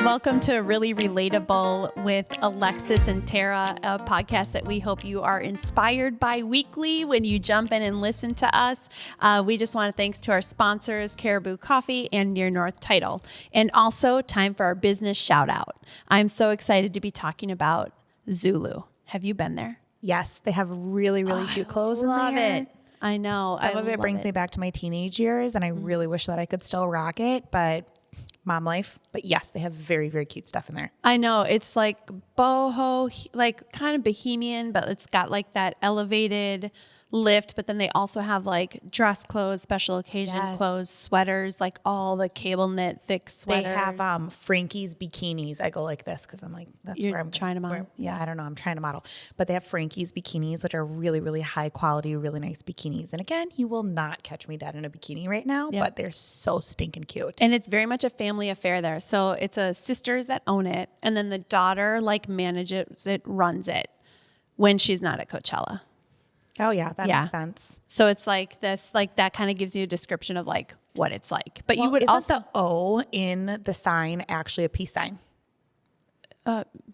Welcome to Really Relatable with Alexis and Tara, a podcast that we hope you are inspired by weekly when you jump in and listen to us. We just want to thanks to our sponsors, Caribou Coffee and Near North Title. And also time for our business shout out. I'm so excited to be talking about Zulu. Have you been there? Yes, they have really cute clothes in there. Love it. I know. Some of it brings me back to my teenage years, and I really wish that I could still rock it, but mom life. But yes, they have very cute stuff in there. I know. It's like boho, like kind of bohemian, but it's got like that elevated lift. But then they also have like dress clothes, special occasion clothes, sweaters, like all the cable knit thick sweaters. They have Frankie's bikinis. I go like this because I'm like, that's You're where I'm trying to model. Yeah, I don't know. I'm trying to model. But they have Frankie's bikinis, which are really high quality, really nice bikinis. And again, you will not catch me dead in a bikini right now, but they're so stinking cute. And it's very much a family affair there. So it's a sisters that own it. And then the daughter like manages it, runs it when she's not at Coachella. Oh yeah, that makes sense. So it's like this, like that kind of gives you a description of like what it's like. But you would isn't also the O in the sign actually a peace sign?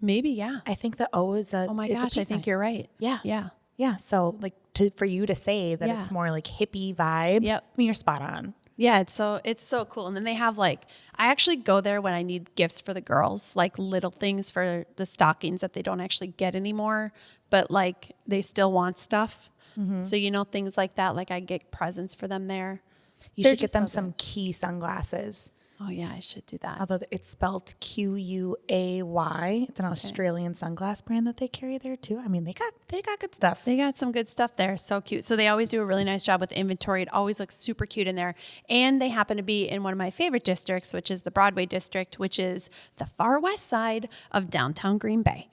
maybe, yeah. I think the O is a. Oh my it's a gosh, I peace think sign. you're right. Yeah. So like for you to say that it's more like hippie vibe. Yep. I mean, you're spot on. Yeah, it's so cool. And then they have like, I actually go there when I need gifts for the girls, like little things for the stockings that they don't actually get anymore, but like they still want stuff. Mm-hmm. So, things like that, like I get presents for them there. You should get them some Key sunglasses. Oh yeah, I should do that. Although it's spelled Quay. It's an Australian sunglass brand that they carry there too. I mean, they got good stuff. They got some good stuff there. So cute. So they always do a really nice job with inventory. It always looks super cute in there. And they happen to be in one of my favorite districts, which is the Broadway district, which is the far west side of downtown Green Bay.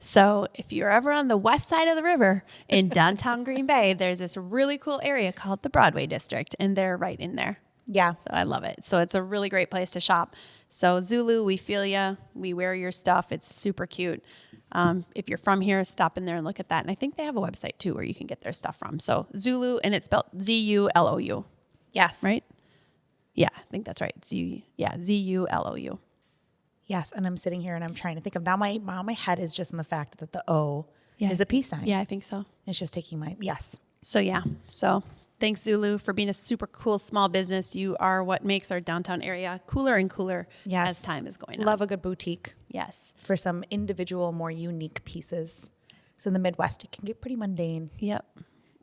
So if you're ever on the west side of the river in downtown Green Bay, there's this really cool area called the Broadway district, and they're right in there. Yeah. So I love it. So it's a really great place to shop. So Zulu, we feel ya. We wear your stuff. It's super cute. If you're from here, stop in there and look at that. And I think they have a website too where you can get their stuff from. So Zulu, and it's spelled Z-U-L-O-U. Yes. Right? Yeah, I think that's right. Z-U-L-O-U. Yes. And I'm sitting here and I'm trying to think of now my head is just in the fact that the O is a peace sign. Yeah, I think so. It's just taking yes. So thanks, Zulu, for being a super cool small business. You are what makes our downtown area cooler and cooler as time is going on. Love a good boutique. Yes. For some individual, more unique pieces. So in the Midwest, it can get pretty mundane. Yep.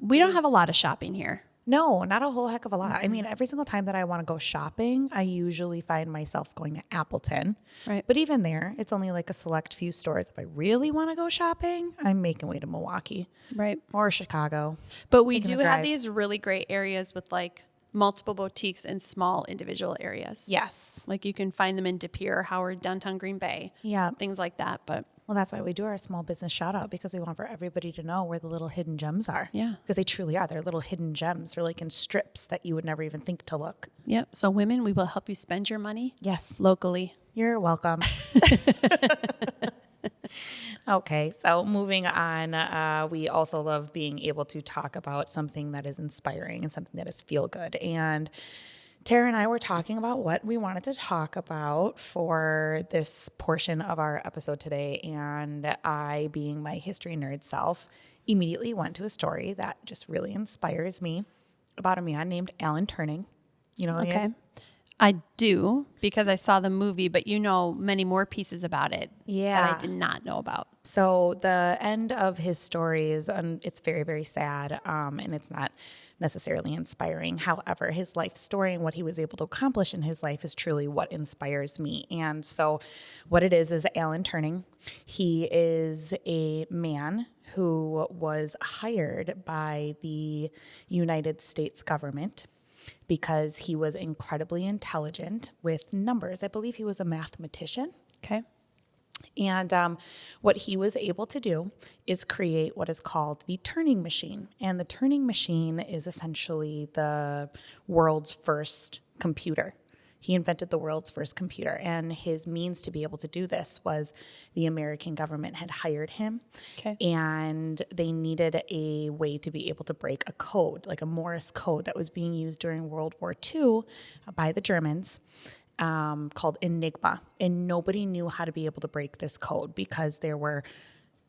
We don't have a lot of shopping here. No, not a whole heck of a lot. I mean, every single time that I want to go shopping, I usually find myself going to Appleton. Right. But even there, it's only like a select few stores. If I really want to go shopping, I'm making way to Milwaukee. Right. Or Chicago. But we do have these really great areas with like multiple boutiques and small individual areas. Yes. Like you can find them in De Pere, Howard, downtown Green Bay. Yeah. Things like that. But well, that's why we do our small business shout out, because we want for everybody to know where the little hidden gems are. Yeah. Because they truly are. They're little hidden gems. They're like in strips that you would never even think to look. Yep. So women, we will help you spend your money. Yes. Locally. You're welcome. Okay. So moving on, we also love being able to talk about something that is inspiring and something that is feel good. And Tara and I were talking about what we wanted to talk about for this portion of our episode today. And I, being my history nerd self, immediately went to a story that just really inspires me about a man named Alan Turing. You know what he is? I do, because I saw the movie, but you know many more pieces about it that I did not know about. So the end of his story is, it's very, very sad, and it's not necessarily inspiring. However, his life story and what he was able to accomplish in his life is truly what inspires me. And so what it is Alan Turing. He is a man who was hired by the United States government because he was incredibly intelligent with numbers. I believe he was a mathematician. Okay. And what he was able to do is create what is called the Turing machine. And the Turing machine is essentially the world's first computer. He invented the world's first computer, and his means to be able to do this was the American government had hired him, and they needed a way to be able to break a code, like a Morse code that was being used during World War II by the Germans. called Enigma. And nobody knew how to be able to break this code because there were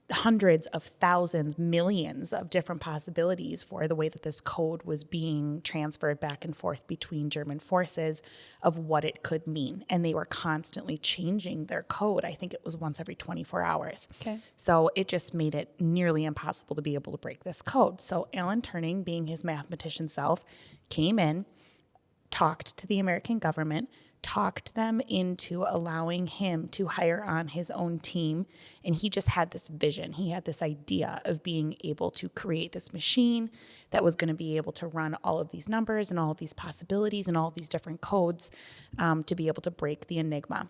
hundreds of thousands, millions of different possibilities for the way that this code was being transferred back and forth between German forces of what it could mean. And they were constantly changing their code. I think it was once every 24 hours. Okay. So it just made it nearly impossible to be able to break this code. So Alan Turing, being his mathematician self, came in, talked to the American government, talked them into allowing him to hire on his own team. And he just had this vision. He had this idea of being able to create this machine that was going to be able to run all of these numbers and all of these possibilities and all of these different codes to be able to break the Enigma.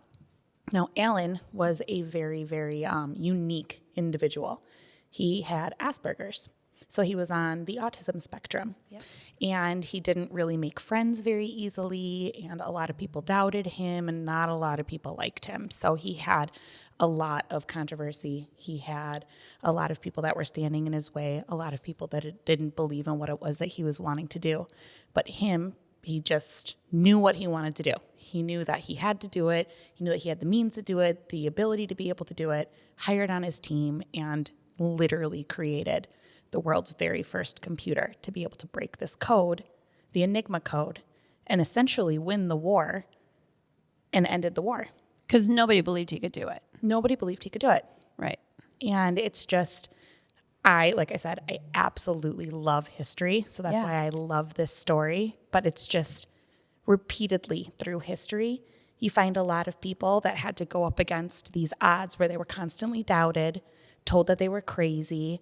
Now, Alan was a very, very unique individual. He had Asperger's. So he was on the autism spectrum. Yep. And he didn't really make friends very easily, and a lot of people doubted him, and not a lot of people liked him. So he had a lot of controversy. He had a lot of people that were standing in his way, a lot of people that didn't believe in what it was that he was wanting to do. But he just knew what he wanted to do. He knew that he had to do it. He knew that he had the means to do it, the ability to be able to do it, hired on his team, and literally created the world's very first computer to be able to break this code, the Enigma code, and essentially win the war and ended the war. Because nobody believed he could do it. Nobody believed he could do it. Right. And it's just, like I said, I absolutely love history. So that's why I love this story. But it's just repeatedly through history, you find a lot of people that had to go up against these odds where they were constantly doubted, told that they were crazy,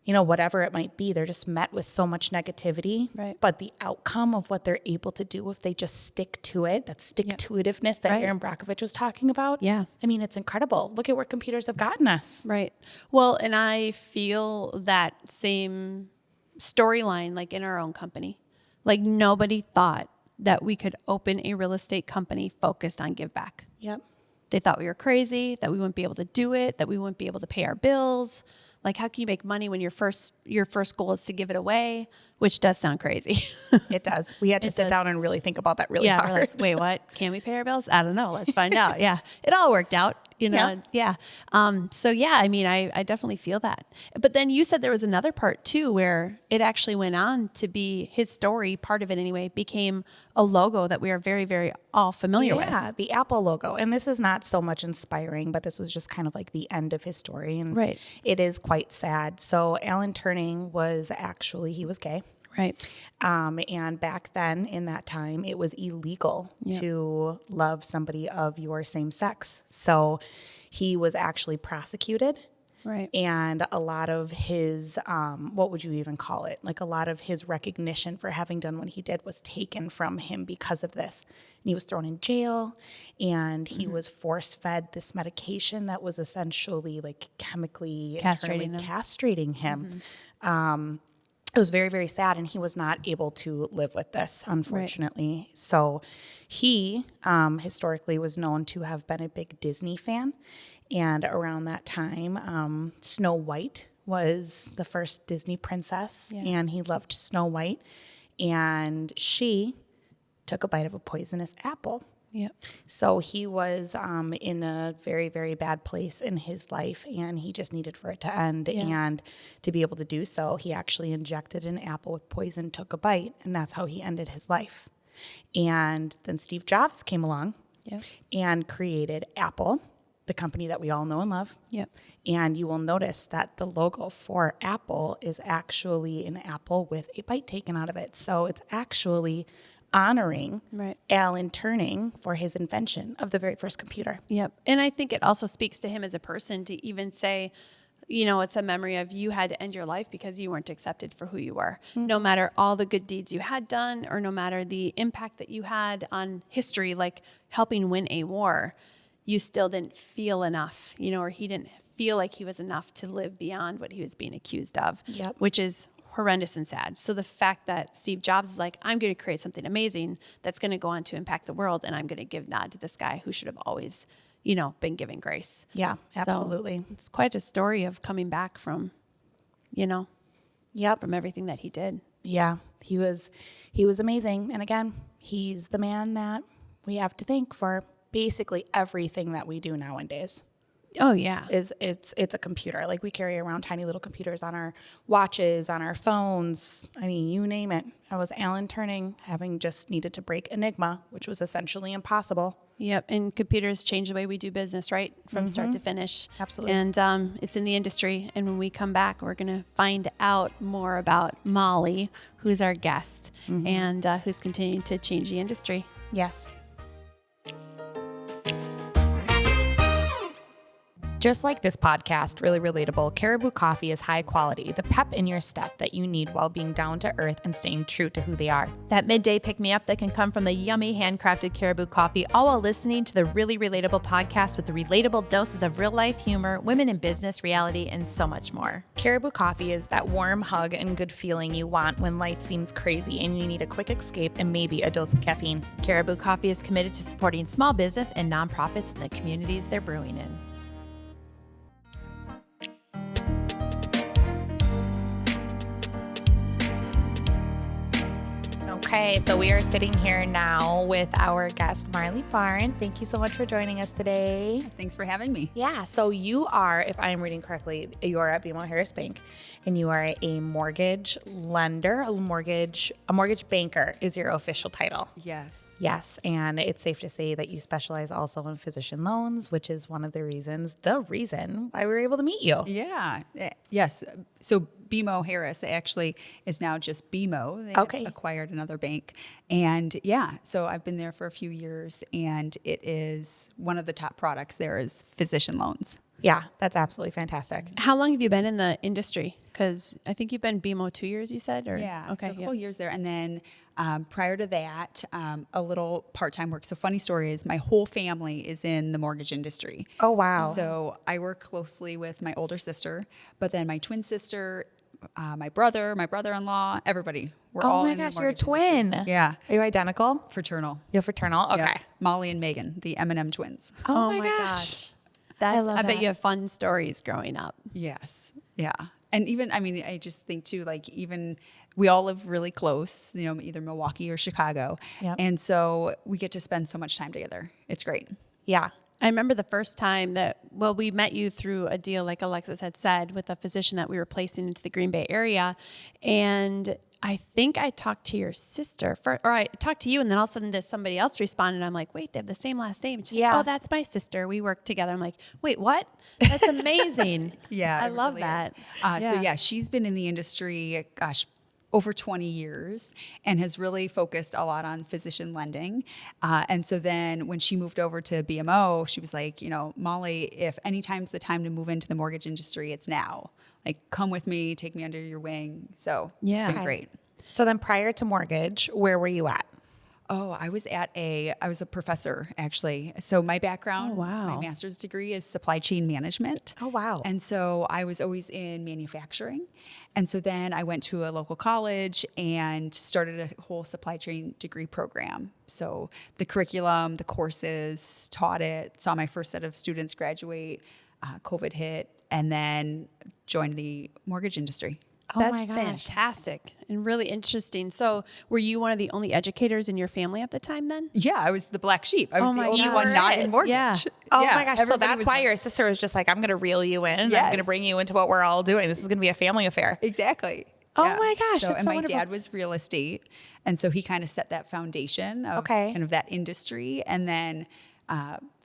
whatever it might be. They're just met with so much negativity. Right. But the outcome of what they're able to do if they just stick to it, that stick-to-itiveness that Aaron Brockovich was talking about. Yeah. I mean, it's incredible. Look at where computers have gotten us. Right. Well, and I feel that same storyline like in our own company. Like nobody thought that we could open a real estate company focused on give back. Yep. They thought we were crazy, that we wouldn't be able to do it, that we wouldn't be able to pay our bills. Like, how can you make money when your first goal is to give it away? Which does sound crazy. It does. We had to sit down and really think about that really hard. We're like, wait, what? Can we pay our bills? I don't know. Let's find out. Yeah. It all worked out, Yeah. So yeah, I mean, I definitely feel that. But then you said there was another part too, where it actually went on to be his story, part of it anyway, became a logo that we are very, very all familiar with. Yeah, the Apple logo. And this is not so much inspiring, but this was just kind of like the end of his story. And it is quite sad. So Alan Turing was he was gay. Right. And back then in that time, it was illegal to love somebody of your same sex. So he was actually prosecuted. Right. And a lot of his, what would you even call it? Like a lot of his recognition for having done what he did was taken from him because of this. And he was thrown in jail, and he was force-fed this medication that was essentially like chemically castrating him. It was very, very sad, and he was not able to live with this, unfortunately. Right. So he historically was known to have been a big Disney fan, and around that time, Snow White was the first Disney princess, and he loved Snow White, and she took a bite of a poisonous apple. Yep. So he was in a very, very bad place in his life, and he just needed for it to end. Yeah. And to be able to do so, he actually injected an apple with poison, took a bite, and that's how he ended his life. And then Steve Jobs came along and created Apple, the company that we all know and love. Yep. And you will notice that the logo for Apple is actually an apple with a bite taken out of it. So it's actually honoring Alan Turing for his invention of the very first computer. Yep. And I think it also speaks to him as a person to even say, it's a memory of you had to end your life because you weren't accepted for who you were. Mm-hmm. No matter all the good deeds you had done, or no matter the impact that you had on history, like helping win a war, you still didn't feel enough, or he didn't feel like he was enough to live beyond what he was being accused of, which is horrendous and sad. So the fact that Steve Jobs is like, I'm going to create something amazing that's going to go on to impact the world, and I'm going to give nod to this guy who should have always, been given grace. Yeah, absolutely. So it's quite a story of coming back from, from everything that he did. Yeah, he was amazing. And again, he's the man that we have to thank for basically everything that we do nowadays. Oh, yeah. It's a computer. Like we carry around tiny little computers on our watches, on our phones. I mean, you name it. I was Alan Turing, having just needed to break Enigma, which was essentially impossible. Yep. And computers change the way we do business, right? From start to finish. Absolutely. And it's in the industry. And when we come back, we're going to find out more about Molly, who's our guest and who's continuing to change the industry. Yes. Just like this podcast, Really Relatable, Caribou Coffee is high quality, the pep in your step that you need while being down to earth and staying true to who they are. That midday pick-me-up that can come from the yummy handcrafted Caribou Coffee, all while listening to the Really Relatable podcast with the relatable doses of real-life humor, women in business, reality, and so much more. Caribou Coffee is that warm hug and good feeling you want when life seems crazy and you need a quick escape and maybe a dose of caffeine. Caribou Coffee is committed to supporting small business and nonprofits in the communities they're brewing in. Okay, so we are sitting here now with our guest, Molly Brandt. Thank you so much for joining us today. Thanks for having me. Yeah, so you are, if I am reading correctly, you are at BMO Harris Bank, and you are a mortgage lender, a mortgage banker is your official title. Yes. Yes, and it's safe to say that you specialize also in physician loans, which is one of the reason why we were able to meet you. Yeah. Yes. So BMO Harris actually is now just BMO. They acquired another bank. And yeah, so I've been there for a few years, and it is one of the top products there is physician loans. Yeah, that's absolutely fantastic. How long have you been in the industry? Because I think you've been BMO 2 years, you said? Or? Yeah, Okay. so a couple years there. And then prior to that, a little part-time work. So funny story is my whole family is in the mortgage industry. Oh, wow. So I work closely with my older sister, but then my twin sister, my brother, my brother-in-law, everybody. We're all in the you're a mortgage twin. industry. Yeah. Are you identical? Fraternal. You're fraternal? Okay. Yeah. Molly and Megan, the M&M twins. Oh my gosh. I bet that. you have fun stories growing up. Yes. Yeah. And even, I mean, I just think too, like even we all live really close, you know, either Milwaukee or Chicago. Yep. And so we get to spend so much time together. It's great. Yeah. I remember the first time that, we met you through a deal, like Alexis had said, with a physician that we were placing into the Green Bay area. And I think I talked to your sister, or I talked to you, and then all of a sudden somebody else responded. I'm like, wait, they have the same last name. And she's like, oh, that's my sister. We work together. I'm like, wait, what? That's amazing. Yeah. I love really that. So yeah, she's been in the industry, over 20 years and has really focused a lot on physician lending. And so then when she moved over to BMO, she was like, you know, Molly, if any time's the time to move into the mortgage industry, it's now. Like, come with me, take me under your wing. So Yeah. it's been great. So then prior to mortgage, where were you at? Oh, I was a professor actually. So my background, wow. my master's degree is supply chain management. Oh, wow. And so I was always in manufacturing. And so then I went to a local college and started a whole supply chain degree program. So the curriculum, the courses, taught it, saw my first set of students graduate, COVID hit, and then joined the mortgage industry. Oh That's my gosh. fantastic and really interesting. So were you one of the only educators in your family at the time then? Yeah, I was the black sheep. I was the my only God. one not in mortgage. Yeah. Oh Yeah, my gosh. So everybody that's was why like- your sister was just like, I'm going to reel you in. And I'm Yes. going to bring you into what we're all doing. This is going to be a family affair. Exactly. Oh my gosh, So, that's and so my wonderful. dad was real estate. And so he kind of set that foundation of Okay. kind of that industry. And then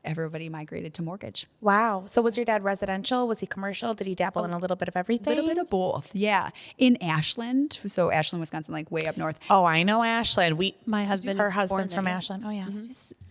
everybody migrated to mortgage. Wow. So was your dad residential? Was he commercial? Did he dabble in a little bit of A everything? little bit of both. Yeah. In Ashland. So Ashland, Wisconsin, like way up north. Oh, I know Ashland. My husband Her is husband's born from there, Ashland. Oh, yeah.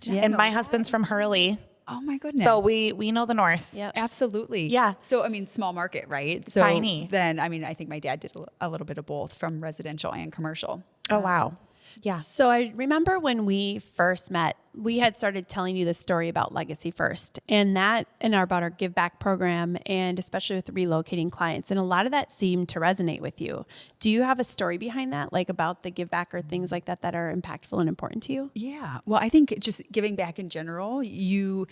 Yeah. And my husband's from Hurley. Oh my goodness. So we know the North. Yep. Absolutely. Yeah. So, I mean, small market, right? So Tiny. Then, I mean, I think my dad did a little bit of both from residential and commercial. Oh, wow. Yeah. So I remember when we first met, we had started telling you the story about Legacy First and about our give back program, and especially with relocating clients. And a lot of that seemed to resonate with you. Do you have a story behind that, like about the give back or things like that are impactful and important to you? Yeah. Well, I think just giving back in general, you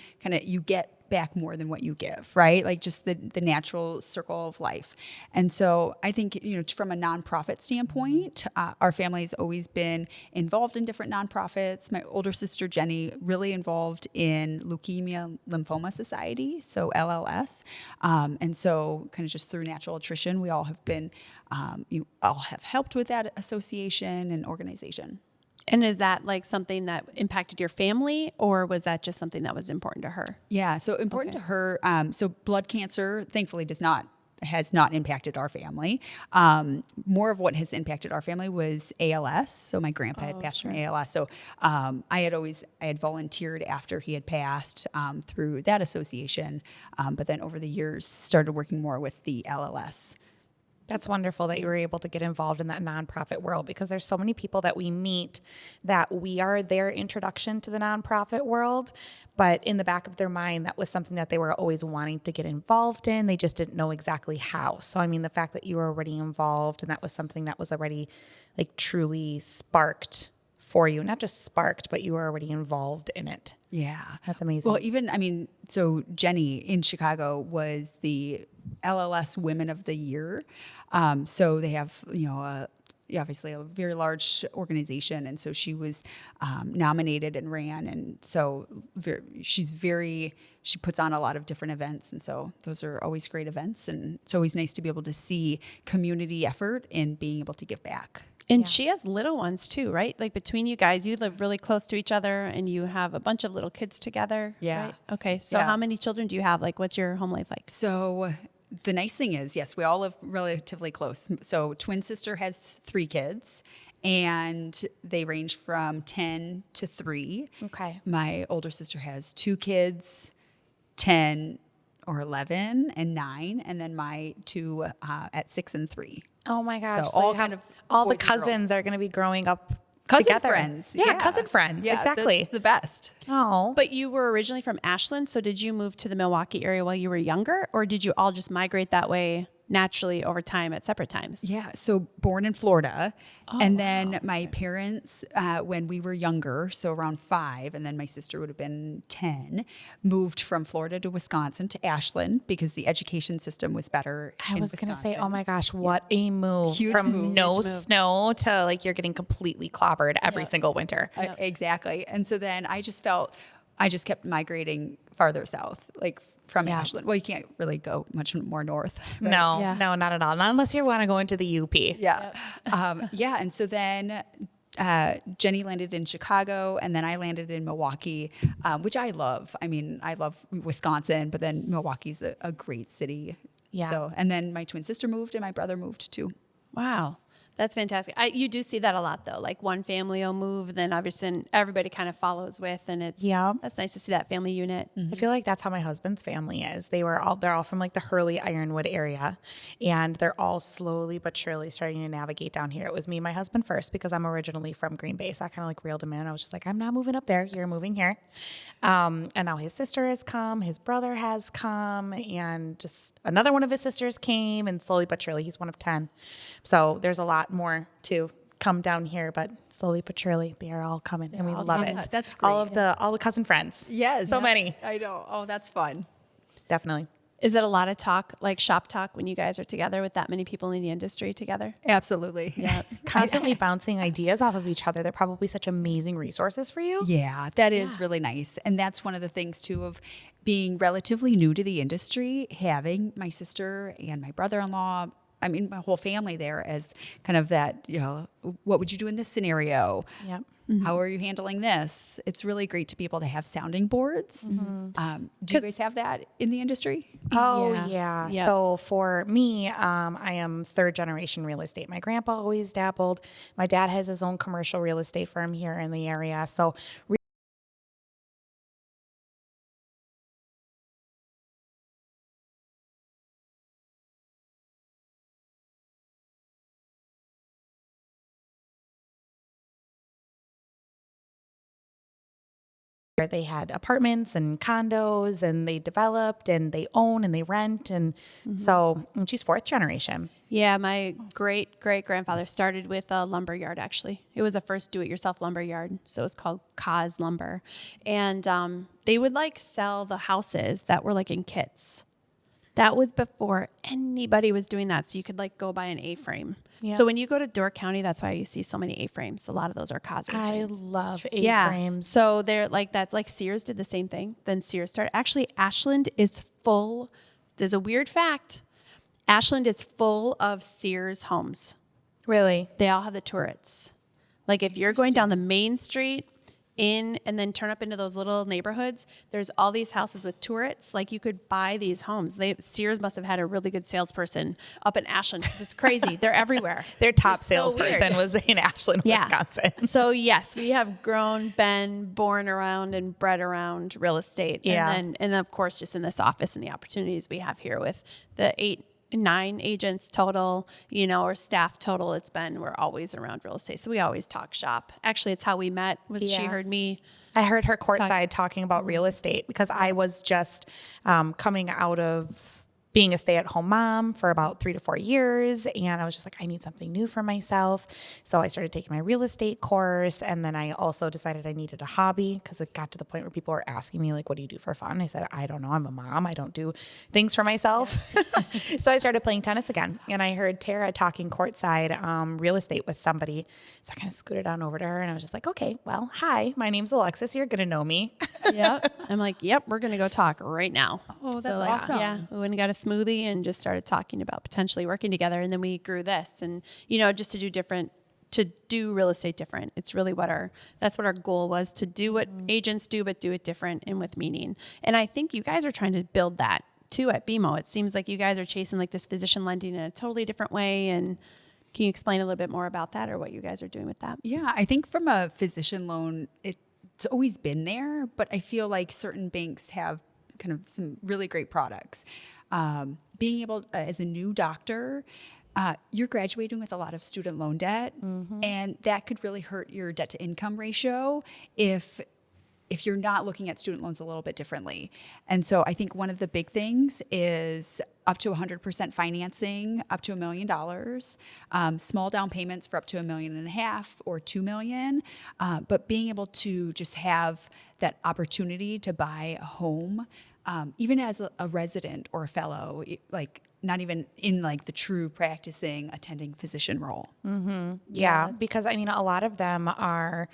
get back more than what you give, right? Like just the natural circle of life. And so I think, from a nonprofit standpoint, our family's always been involved in different nonprofits. My older sister, Jenny, really involved in Leukemia Lymphoma Society, so LLS. And so kind of just through natural attrition, we all have been, you all have helped with that association and organization. And is that like something that impacted your family, or was that just something that was important to her? Yeah, so important to her. So blood cancer, thankfully, has not impacted our family. More of what has impacted our family was ALS. So my grandpa had passed from ALS. So I had volunteered after he had passed through that association, but then over the years started working more with the LLS. That's wonderful that you were able to get involved in that nonprofit world, because there's so many people that we meet that we are their introduction to the nonprofit world, but in the back of their mind, that was something that they were always wanting to get involved in. They just didn't know exactly how. So, I mean, the fact that you were already involved and that was something that was already like truly sparked for you, not just sparked, but you were already involved in it. Yeah. That's amazing. Well, so Jenny in Chicago was the LLS Women of the Year. So they have, obviously a very large organization. And so she was nominated and ran. And so she puts on a lot of different events. And so those are always great events. And it's always nice to be able to see community effort in being able to give back. And she has little ones too, right? Like between you guys, you live really close to each other and you have a bunch of little kids together. Yeah. Right? Okay. So how many children do you have? Like, what's your home life like? So the nice thing is, yes, we all live relatively close. So twin sister has 3 kids and they range from 10 to 3. Okay. My older sister has 2 kids, 10 or 11 and 9. And then my 2 at 6 and 3. Oh my gosh. So all kind of all the boys and girls. cousins are going to be growing up Cousin together. friends. Yeah, cousin friends. Yeah, exactly. That's the best. Oh. But you were originally from Ashland. So did you move to the Milwaukee area while you were younger, or did you all just migrate that way naturally over time at separate times? Yeah. So born in Florida. And then my parents, when we were younger, so around 5, and then my sister would have been 10, moved from Florida to Wisconsin to Ashland because the education system was better. I was going to say, oh my gosh, what a move. Huge From move. no Huge move. snow to like you're getting completely clobbered every single winter. Exactly. And so then I just kept migrating farther south, like from Ashland. Well, you can't really go much more north. Right? No, not at all. Not unless you want to go into the UP. Yeah. And so then Jenny landed in Chicago and then I landed in Milwaukee, which I love. I mean, I love Wisconsin, but then Milwaukee's a great city. Yeah. So, and then my twin sister moved and my brother moved too. Wow. That's fantastic. You do see that a lot though. Like one family will move, then obviously everybody kind of follows with, and that's nice to see that family unit. I feel like that's how my husband's family is. They're all from like the Hurley Ironwood area, and they're all slowly but surely starting to navigate down here. It was me and my husband first because I'm originally from Green Bay, so I kind of like reeled him in. I was just like, I'm not moving up there. You're moving here. And now his sister has come, his brother has come, and just another one of his sisters came, and slowly but surely he's one of 10. So there's a lot more to come down here, but slowly but surely they are all coming, and we love it. That's great. All the cousin friends. Yes. So many. I know. Oh, that's fun. Definitely. Is it a lot of talk, like shop talk, when you guys are together with that many people in the industry together? Absolutely. Yeah. Constantly bouncing ideas off of each other. They're probably such amazing resources for you. Yeah, that is really nice. And that's one of the things too of being relatively new to the industry, having my sister and my brother-in-law, I mean, my whole family there as kind of that, what would you do in this scenario? Yep. How are you handling this? It's really great to be able to have sounding boards. Do you guys have that in the industry? Oh, Yeah. yeah. Yep. So for me, I am 3rd generation real estate. My grandpa always dabbled. My dad has his own commercial real estate firm here in the area. So They had apartments and condos, and they developed and they own and they rent. And and she's fourth generation. Yeah, my great-great-grandfather started with a lumber yard, actually. It was the first do-it-yourself lumber yard, so it was called Cause Lumber. And they would like sell the houses that were like in kits. That was before anybody was doing that, so you could like go buy an A-frame. Yeah. So when you go to Door County, that's why you see so many A-frames. A lot of those are Cause A-frames. I love A-frames. Yeah. So they're like, that's like Sears did the same thing. Then Sears started. Actually, Ashland is full. There's a weird fact. Ashland is full of Sears homes. Really? They all have the turrets. Like if you're going down the main street and then turn up into those little neighborhoods, there's all these houses with turrets. Like you could buy these homes. Sears must have had a really good salesperson up in Ashland because it's crazy. They're everywhere. Their top It's so salesperson was in Ashland, Wisconsin. So yes, we have been born around and bred around real estate. Yeah. And of course, just in this office and the opportunities we have here with the 9 agents total, or staff total, we're always around real estate. So we always talk shop. Actually, it's how we met she heard me. I heard her courtside talking about real estate because I was just coming out of being a stay-at-home mom for about 3 to 4 years. And I was just like, I need something new for myself. So I started taking my real estate course. And then I also decided I needed a hobby because it got to the point where people were asking me, like, what do you do for fun? I said, I don't know. I'm a mom. I don't do things for myself. Yeah. So I started playing tennis again. And I heard Tara talking courtside real estate with somebody. So I kind of scooted on over to her and I was just like, okay, well, hi, my name's Alexis. You're going to know me. Yep. I'm like, yep, we're going to go talk right now. Oh, that's awesome. Yeah. We went and got a smoothie and just started talking about potentially working together. And then we grew this and, just to do real estate different. It's really that's what our goal was, to do what agents do, but do it different and with meaning. And I think you guys are trying to build that too at BMO. It seems like you guys are chasing like this physician lending in a totally different way. And can you explain a little bit more about that or what you guys are doing with that? Yeah, I think from a physician loan, it's always been there, but I feel like certain banks have kind of some really great products. Being able, as a new doctor, you're graduating with a lot of student loan debt, and that could really hurt your debt to income ratio if you're not looking at student loans a little bit differently. And so I think one of the big things is up to 100% financing, up to $1 million, small down payments for up to $1.5 million or $2 million, but being able to just have that opportunity to buy a home, even as a resident or a fellow, like not even in like the true practicing attending physician role. Yeah, because a lot of them are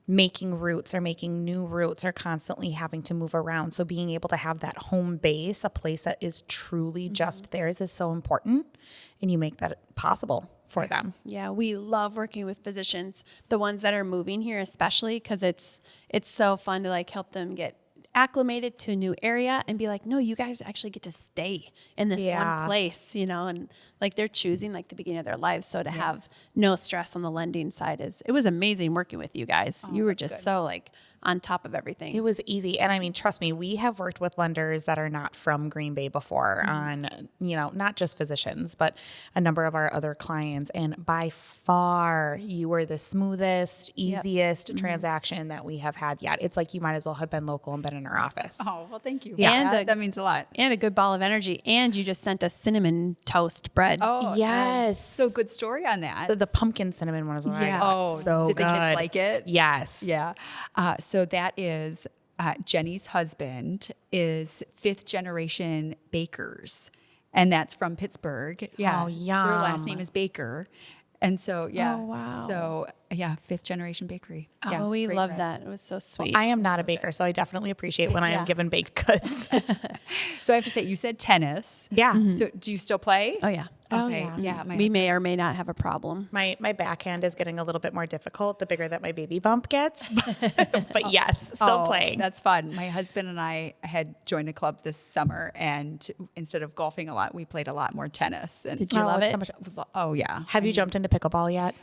making roots or making new roots or constantly having to move around. So being able to have that home base, a place that is truly just theirs, is so important. And you make that possible for them. Yeah, we love working with physicians, the ones that are moving here, especially because it's so fun to like help them get acclimated to a new area and be like, no, you guys actually get to stay in this one place, and like they're choosing like the beginning of their lives. So to have no stress on the lending side it was amazing working with you guys. You were just so like on top of everything. It was easy. And trust me, we have worked with lenders that are not from Green Bay before on, not just physicians, but a number of our other clients. And by far, you were the smoothest, easiest transaction that we have had yet. It's like you might as well have been local and been in our office. Oh, well, thank you. Yeah. And that means a lot. And a good ball of energy. And you just sent us cinnamon toast bread. Oh, yes. So good story on that. The pumpkin cinnamon one is one. Yeah. Oh, so did good. the kids like it? Yes. Yeah. So that is Jenny's husband is 5th generation bakers, and that's from Pittsburgh. Yeah. Oh, yum. Their last name is Baker. And so, yeah. Oh, wow. So, yeah, 5th generation bakery. Oh, Yeah, we great love bread. that. It was so sweet. Well, I am not a baker, so I definitely appreciate when I am given baked goods. So I have to say, you said tennis. Yeah. So do you still play? oh, yeah. Oh, Okay. yeah. Yeah. We may or may not have a problem. My backhand is getting a little bit more difficult the bigger that my baby bump gets. But yes, still playing. That's fun. My husband and I had joined a club this summer, and instead of golfing a lot, we played a lot more tennis. And Did you love it's it? so much- Oh yeah. Have you jumped into pickleball yet?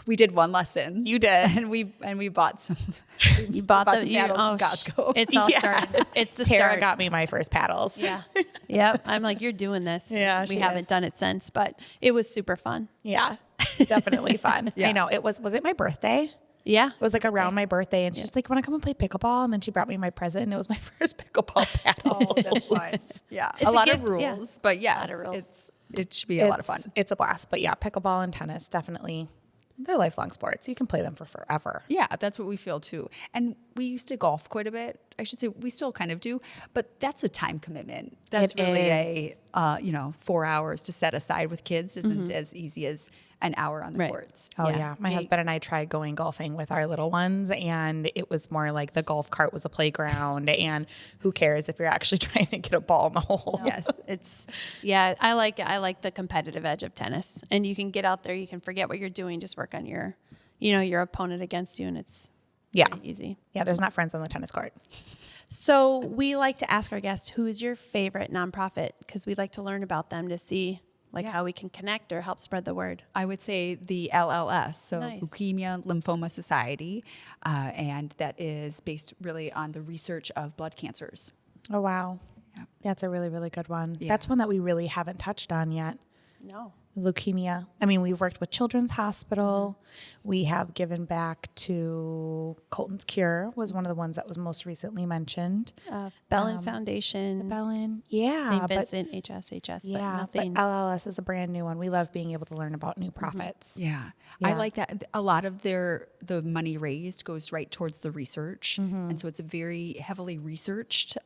We did one lesson. You did. And we bought some. You bought some paddles from Costco. It's all Yeah. started. It's the Tara start. got me my first paddles. Yeah. Yep. I'm like, you're doing this. Yeah, We she haven't is. done it since, but it was super fun. Yeah. Definitely fun. Yeah. I know. Was it my birthday? Yeah. It was like around my birthday, and she's like, "Want to come and play pickleball?" And then she brought me my present, and it was my first pickleball paddle. Oh, that's fun. Yeah. It's a a lot of gift, yeah. rules, but yes, lot of rules. it should be a lot of fun. It's a blast. But yeah, pickleball and tennis, definitely, they're lifelong sports. You can play them for forever. Yeah, that's what we feel too. And we used to golf quite a bit. I should say we still kind of do, but that's a time commitment. That's It really a 4 hours to set aside with kids isn't as easy as an hour on the Right. courts. Oh Yeah. yeah. My husband and I tried going golfing with our little ones, and it was more like the golf cart was a playground, and who cares if you're actually trying to get a ball in the hole. Yes, I like it. I like the competitive edge of tennis, and you can get out there, you can forget what you're doing, just work on your opponent against you, and it's Yeah. pretty easy. Yeah, there's not friends on the tennis court. So we like to ask our guests, who is your favorite nonprofit? Because we like to learn about them to see how we can connect or help spread the word. I would say the LLS, so Nice. Leukemia Lymphoma Society, and that is based really on the research of blood cancers. Oh wow. Yeah. That's a really, really good one. Yeah. That's one that we really haven't touched on yet. No. Leukemia. I mean, we've worked with Children's Hospital. We have given back to Colton's Cure was one of the ones that was most recently mentioned. Bellin Foundation, Bellin. Yeah. St. But Vincent, HSHS, but yeah, nothing. but LLS is a brand new one. We love being able to learn about new profits. Yeah. Yeah. I like that. A lot of the money raised goes right towards the research. Mm-hmm. And so it's a very heavily researched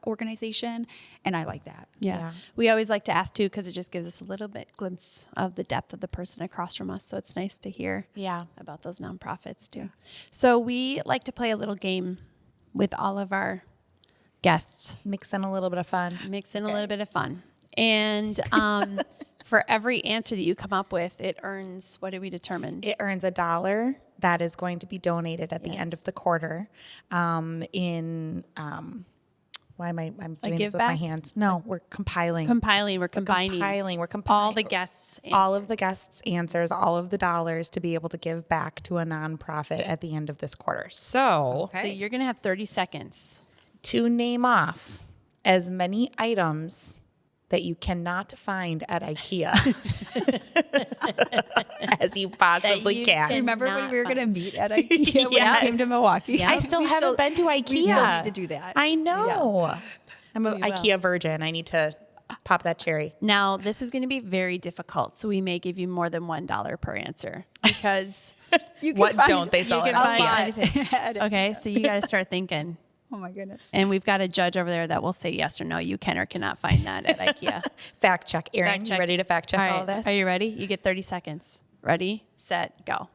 organization. And I like that. Yeah. We always like to ask too, because it just gives us a little bit glimpse of the depth of the person across from us. So it's nice to hear Yeah. about those nonprofits too. So we like to play a little game with all of our guests, Mix in a little bit of fun. mix in a little bit of fun. And for every answer that you come up with, it earns, what did we determine? It earns $1 that is going to be donated at the end of the quarter why am I'm doing give this with my back? hands? No, we're compiling. We're combining We're compiling all the guests. all of the guests' answers, all of the dollars to be able to give back to a nonprofit at the end of this quarter. So, So you're going to have 30 seconds. to name off as many items that you cannot find at IKEA as you possibly you can. can- Remember when Not we were fun. going to meet at IKEA when Yes. you came to Milwaukee? Yeah. I still haven't been to IKEA. We still need to do that. I know. I'm an We will. IKEA virgin. I need to pop that cherry. Now, this is going to be very difficult, so we may give you more than $1 per answer because You can What find- don't they sell you at can IKEA? find anything. Okay, so you got to start thinking. Oh my goodness. And we've got a judge over there that will say yes or no. You can or cannot find that at IKEA. Fact check. Erin, Fact you check. ready to fact check all right, this? are you ready? You get 30 seconds. Ready, set, go.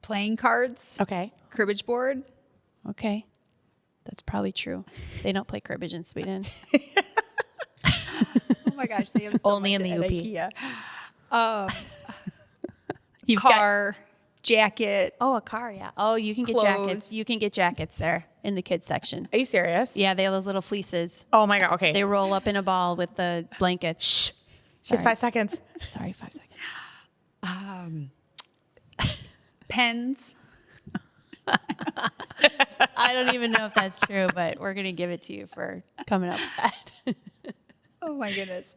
Playing cards, Okay. cribbage board, Okay, that's probably true. They don't play cribbage in Sweden. oh my gosh, they have so Only much in the at UP. IKEA. You've got- Car, jacket. oh, a car, yeah. Oh, you can get Clothes. jackets. You can get jackets there in the kids section. Are you serious? Yeah, they have those little fleeces. Oh my God. Okay. They roll up in a ball with the blankets. Shh. Just 5 seconds. Sorry, 5 seconds. Pens. I don't even know if that's true, but we're going to give it to you for coming up with that. Oh my goodness.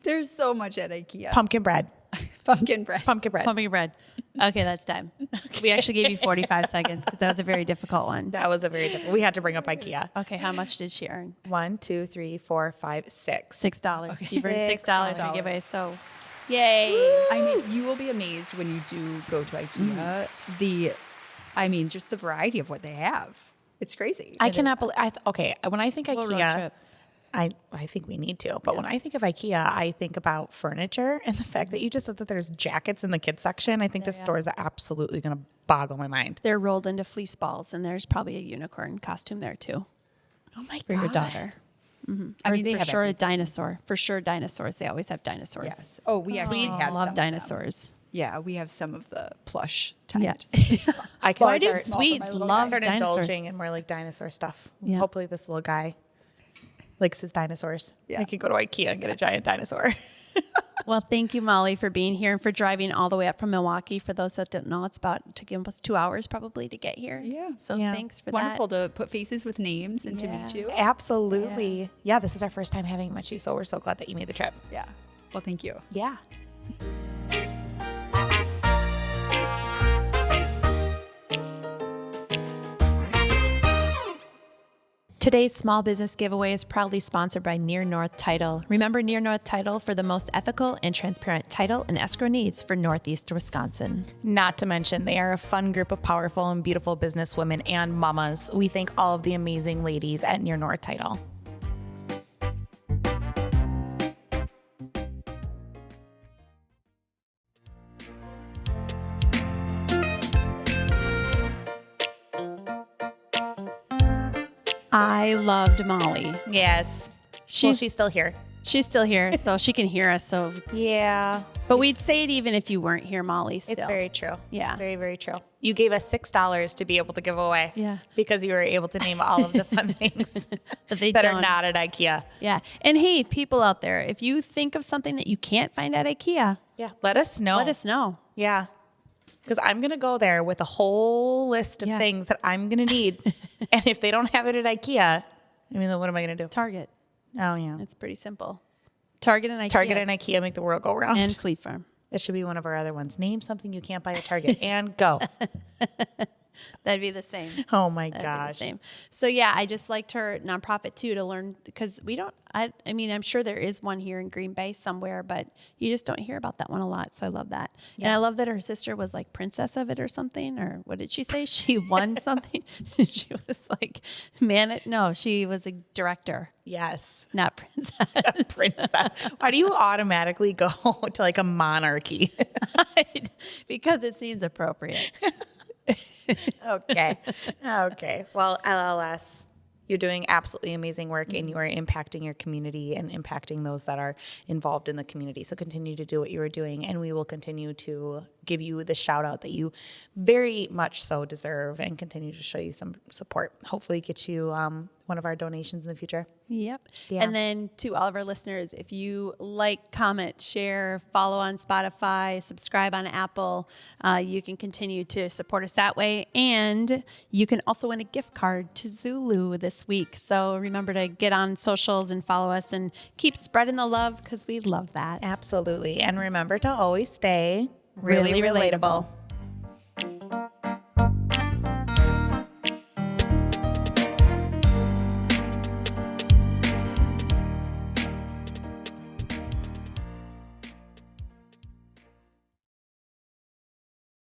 There's so much at IKEA. Pumpkin bread. Pumpkin bread. Pumpkin bread. Pumpkin bread. Okay, that's time. We actually gave you 45 seconds because that was a very difficult one. That was a very different. We had to bring up IKEA. Okay, how much did she earn? 1, 2, 3, 4, 5, 6. $6. You've earned $6 $6. to give away. So, yay. I mean, you will be amazed when you do go to IKEA. Just the variety of what they have. It's crazy. I cannot believe. Okay, when I think Little road IKEA, trip. I think we need to. But when I think of IKEA, I think about furniture and the fact that you just said that there's jackets in the kids section. I think this store is absolutely going to boggle my mind. They're rolled into fleece balls, and there's probably a unicorn costume there too Oh my for God. your daughter. I mean, they for have sure a everything. dinosaur. For sure, dinosaurs. They always have dinosaurs. Yes. Oh, we actually Swedes have love some of them. dinosaurs. Yeah, we have some of the plush type. Yeah. I can Why do start, Swedes my little love start dinosaurs? indulging in more like dinosaur stuff. Yeah. Hopefully this little guy likes his dinosaurs. Yeah. I can go to IKEA and get a giant dinosaur. Well, thank you, Molly, for being here and for driving all the way up from Milwaukee. For those that don't know, it took almost 2 hours probably to get here. Yeah. So Yeah. thanks for Wonderful that. to put faces with names and to meet you. Absolutely. Yeah, this is our first time having met you, so we're so glad that you made the trip. Yeah. Well, thank you. Yeah. Today's small business giveaway is proudly sponsored by Near North Title. Remember Near North Title for the most ethical and transparent title and escrow needs for Northeast Wisconsin. Not to mention, they are a fun group of powerful and beautiful businesswomen and mamas. We thank all of the amazing ladies at Near North Title. I loved Molly. Yes. She's still here. She's still here, so she can hear us. So, Yeah. but we'd say it even if you weren't here, Molly. Still. It's very true. Yeah. Very, very true. You gave us $6 to be able to give away. Yeah. Because you were able to name all of the fun things But they that don't. are not at IKEA. Yeah. And hey, people out there, if you think of something that you can't find at IKEA, Yeah. Let us know. let us know. Yeah. Because I'm going to go there with a whole list of Yeah. things that I'm going to need. And if they don't have it at IKEA, I mean, then what am I going to do? Target. Oh, yeah. It's pretty simple. Target and IKEA. Target and IKEA make the world go round. And Fleet Farm. That should be one of our other ones. Name something you can't buy at Target and go. That'd be the same. Oh my That'd be gosh. the same. So yeah, I just liked her nonprofit too to learn because we don't. I mean, I'm sure there is one here in Green Bay somewhere, but you just don't hear about that one a lot. So I love that, and I love that her sister was like princess of it or something. Or what did she say? She won something. She was like no, she was a director, Yes. not princess. Princess. Why do you automatically go to like a monarchy? Because it seems appropriate. Okay. Okay. Well, LLS, you're doing absolutely amazing work and you are impacting your community and impacting those that are involved in the community. So continue to do what you are doing and we will continue to give you the shout out that you very much so deserve and continue to show you some support. Hopefully get you one of our donations in the future. Yep. Yeah. And then to all of our listeners, if you like, comment, share, follow on Spotify, subscribe on Apple, you can continue to support us that way. And you can also win a gift card to Zulu this week. So remember to get on socials and follow us and keep spreading the love because we love that. Absolutely. And remember to always stay Really relatable.